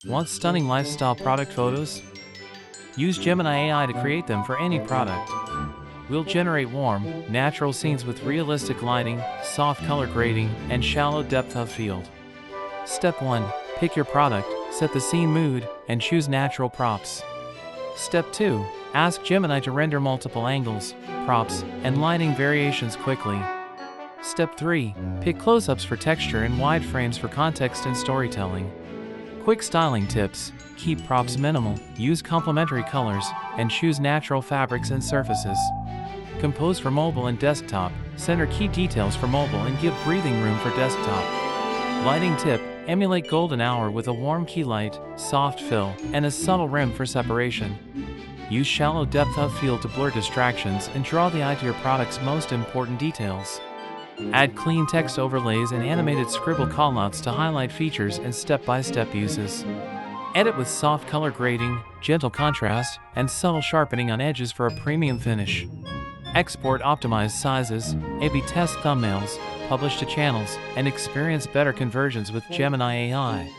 Want stunning lifestyle product photos? Use Gemini AI to create them for any product. We'll generate warm, natural scenes with realistic lighting, soft color grading, and shallow depth of field. Step 1. Pick your product, set the scene mood, and choose natural props. Step 2. Ask Gemini to render multiple angles, props, and lighting variations quickly. Step 3. Pick close-ups for texture and wide frames for context and storytelling. Quick styling tips: keep props minimal, use complementary colors, and choose natural fabrics and surfaces. Compose for mobile and desktop, center key details for mobile and give breathing room for desktop. Lighting tip: emulate golden hour with a warm key light, soft fill, and a subtle rim for separation. Use shallow depth of field to blur distractions and draw the eye to your product's most important details. Add clean text overlays and animated scribble callouts to highlight features and step-by-step uses. Edit with soft color grading, gentle contrast, and subtle sharpening on edges for a premium finish. Export optimized sizes, A/B test thumbnails, publish to channels, and experience better conversions with Gemini AI.